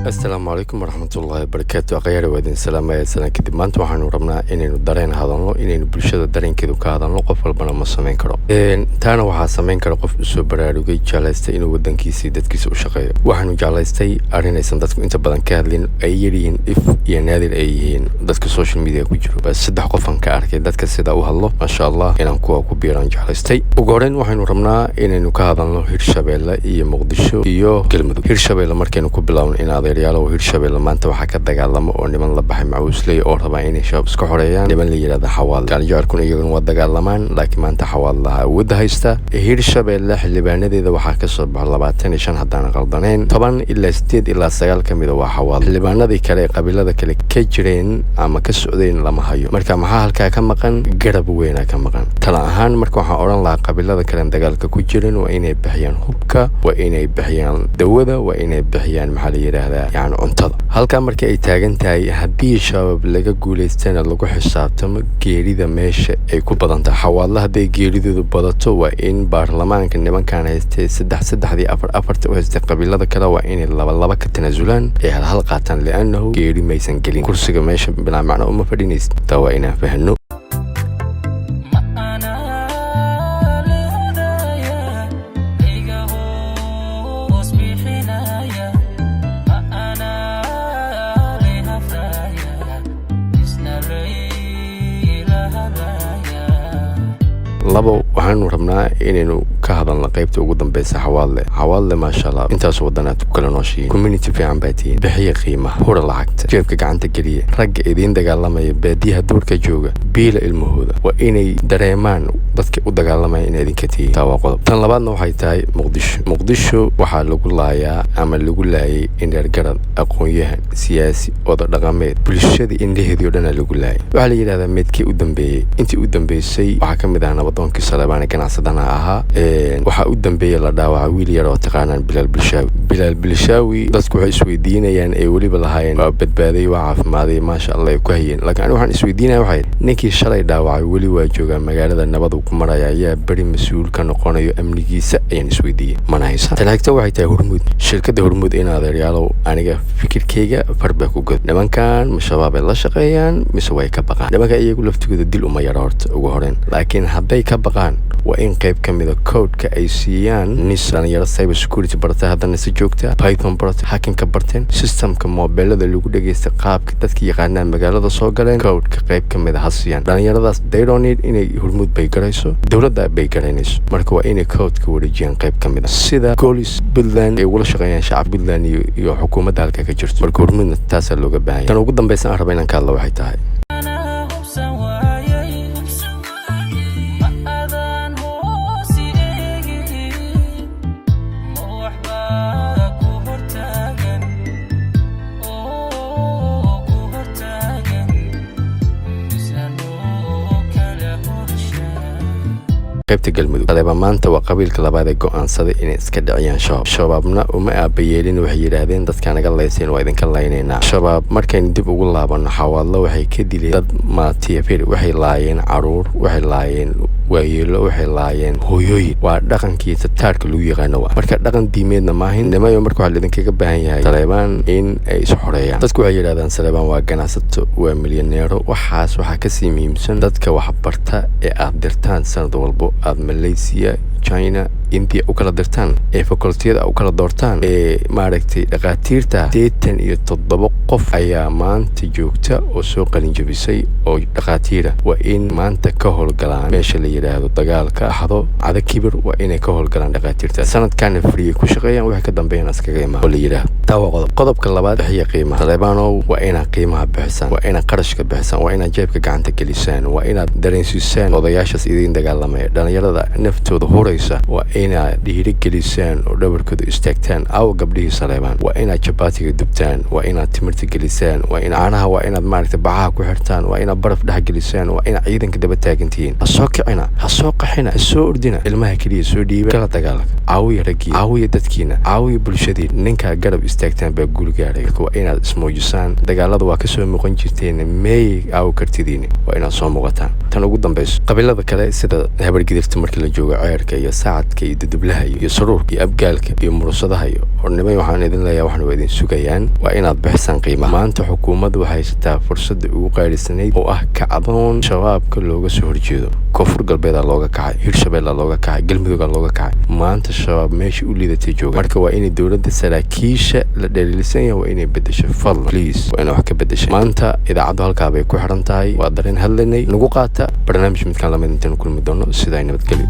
asalaamu calaykum waraxmatullaahi wabarakaatu. akhyaari waa idin salaamaya salaan kadib. maanta waxaanu rabnaa inaynu dareen hadalno, inaynu bulshada dareenkeedu ka hadalno. qof walbana ma samayn karo, taana waxaa samayn kara qof usoo baraarugay, jeclaystay inuu wadankiisii dadkiisa u shaqeeyo. waxaanu jeclaystay arrinaysan dadku inta badan ka hadlin, ay yaryihiin if iyo naadir ay yihiin dadka social media ku jiro. baa 3 qofan ka arkay dadka sida u hadlo, maasha allah, inaan kuwa ku biiraan jeclaystay. ugu horreyn waxaynu rabnaa inaynu ka hadalno Hirshabeelle iyo Muqdisho iyo Galmudug. Hirshabeelle markaynu ku bilaawno in adeeryaalo Hirshabeelle maanta waxaa ka dagaalamo oo niman la baxay macuusley oo rabaa inay shabaab iska xoreeyaan, niman la yiraahdo xawaal. jaarkuna iyaguna waa dagaalamaan, laakiin maanta xawaal laha awoodda haysta. Hirshabeelle xildhibaanadeeda waxaa ka soo baxay 25 haddaan qaldaneen, 10 ilaa 8 ilaa 9 ka mid ah waa xawaal. xildhibaanadii kale ee qabiilada kale ka jireen ama ka socdeen lama hayo. marka maxaa halkaa ka maqan? garab weynaa ka maqan. tala ahaan marka waxaan odhan lahaa qabiilada kale dagaalka ku jirin waa inay bixiyaan hubka, waa inay bixiyaan dawada, waa inay bixiyaan maxaa la yiraahdaa yani cuntada. halkaa marka ay taagan tahay, haddii shabaab laga guulaystana lagu xisaabtamo geerida meesha ay ku badan tahay. xawaalla hadday geeridoodu badato waa in baarlamaanka nimankaan haystay 3 u haystay qabiilada kale waa inay 2 ka tanaasulaan ee hal qaataan, li'annahu geeri maysan gelin. kursiga meesha bilaa macno uma fadhinaysa. taa waa inaan fahanno. labo waxaanu rabnaa inaynu ka hadalno qaybta ugu dambeysa xawaadle maasha allah, intaas wadanaad ku kala nooshihiin, community fiican baa tihiin, bixiya qiimaha, hura lacagta, jeebka gacanta geliya. ragga idiin dagaalamaya baadiyaha duurka jooga, biila ilmahooda, waa inay dareemaan dadka u dagaalamaya inay idinka tihiin. taa waa qodob. tan labaadna waxay tahay muqdisho waxaa lagu laayaa ama lagu laayay indheergarad, aqoon-yahan, siyaasi, oda dhaqameed, bulshadii indhaheedii o dhanaa lagu laayay. waxaa la yidhahdaa meedkii u dambeeyey, intii u dambeysay waxaa ka mid ah nabadoonkii Saleebaan ganacsadana ahaa. waxaa u dambeeyay la dhaawacay wiil yar oo taqaanaan Bilaal Bilshaawi. dadku waxay isweydiinayaan ay weliba lahaayeen waa badbaaday, waa caafimaaday, maasha allah ay ku hayeen. laakiin aniga waxaan isweydiinaya waxay ninkii shalay dhaawacay weli waa joogaa magaalada, nabad uu ku maraya, ayaa beri mas-uul ka noqonayo amnigiisa ayaan isweydiiyey. mana haysa. tan xigta waxay tahay Hormuud. shirkadda Hormuud in adeeryaalow aniga fikirkayga farbaa ku god. nimankan ma shabaabay la shaqeeyaan mise way ka baqaan? nimanka iyagu laftigooda dil uma yara horta ugu horeen, laakiin hadday ka baqaan waa in qayb ka mida codeka ay siiyaan nis dhalinyaro cyber security barata, haddana si joogta Python barata, hackinka barteen, systemka mobilada lagu dhageysta, qaabka dadka yaqaanaan magaalada soo galeen, codeka qayb ka mida ha siiyaan. dhalinyaradaas they don't need inay Hormuud bay garayso, dowladda bay garanayso. marka waa inay codeka wareejiyaan qayb ka mida, sida Golis Puntland ay ugula shaqeeyaan shacab Puntland iyo xukuumadda halka ka jirto. marka Hormuudna taasaa looga baahan yahay. tan ugu dambeysa aan raba inaan ka hadlo waxay tahay qaybta Galmudug. Saleebaan maanta waa qabiilka labaad ee go'aansaday inay iska dhiciyaan shabaab. shabaabna uma aabayeelin, waxay yidhaahdeen dadka naga layseen waa idinka laynaynaa. shabaab markaynu dib ugu laabanno, xawaadlo waxay ka dileen dad maatiyafir, waxay laayeen caruur, waxay laayeen waayeelo, waxay laayeen hooyooyin. waa dhaqankii tataarka lagu yaqaano. marka dhaqan diimeedna maahin. nimayo marka waxaa laidinkaga baahan yahay Saleebaan in ay is xoreeyaan. dadku waxay yidhahdaan Saleebaan waa ganacsato, waa milyaneero. waxaas waxaa kasii muhiimsan dadka waxbarta ee aad dirtaan sanad walbo, aad Malaysia, China, India u kala dirtaan, ee fakultiyada u kala doortaan, ee maaragtay dhaqaatiirta 87 qof ayaa maanta joogta oo soo qalin jabisay oo dhaqaatiira. waa in maanta ka howlgalaan meesha la yidhaahdo dagaalka axdo cada kibir, waa inay ka howlgalaan dhaqaatiirta. sanadkaana free ku shaqeeyaan, waxay ka dambeeyaan iskaga imaan oo la yidhaahdo. taa waa qodob. qodobka labaad bixiya qiimaha. Saleebaanow waa inaad qiimaha bixisaan, waa inaad qarashka bixisaan, waa inaad jeebka gacanta gelisaan, waa inaad dareensiisaan odayaashaas idiin dagaalamaya, dhalinyarada naftooda huraysa, waa inaad dhiirigelisaan oo dhabarkooda istaagtaan. aw gabdhihii Saleebaan waa inaad jabaatiga dubtaan, waa inaad timirta gelisaan, waa in caanaha waa inaad maaragtay bacaha ku xirtaan, waa inaad baraf dhex gelisaan, waa inaad ciidanka daba taagantihiin. ha soo kicina, ha soo qaxina, ha soo ordina, ilmaha keliya soo dhiiba, kala dagaalka, caawiya raggii, caawiya dadkiina, caawiya bulshadii. ninkaa garab istaagtaan baa guul gaaray. waa inaad ismuujisaan. dagaalada waa kasoo muuqan jirteen, meeyay aawi kartidiini, waa inaad soo muuqataan. tan ugu dambeyso qabiilada kale sida habargidirta markii la joogo ceerka iyo saacadka iyo dudublaha iyo saruurka iyo abgaalka iyo murursadaha iyo hornimay waxaan idin leeyahay waxaan waa idin sugayaan waa inaad bixisaan qiimaha maanta xukuumaddu waxay haysataa fursadda ugu qaadhisanayd oo ah kacdoon shabaabka looga soo horjeedo koonfur galbeeda looga kacay hirshabeella looga kacay galmudugga looga kacay maanta shabaab meesha u liidatay jooga marka waa inay dowladda saraakiisha la dhaliilsan yahay waa inay bedesho fadlan please waa inay wax ka bedeshay maanta idaacaddu halkaa bay ku xiran tahay waa dareen hadlaynay nagu qaata barnaamij midkaan lamid intaanu kulmi doono sidaa nabadgelyo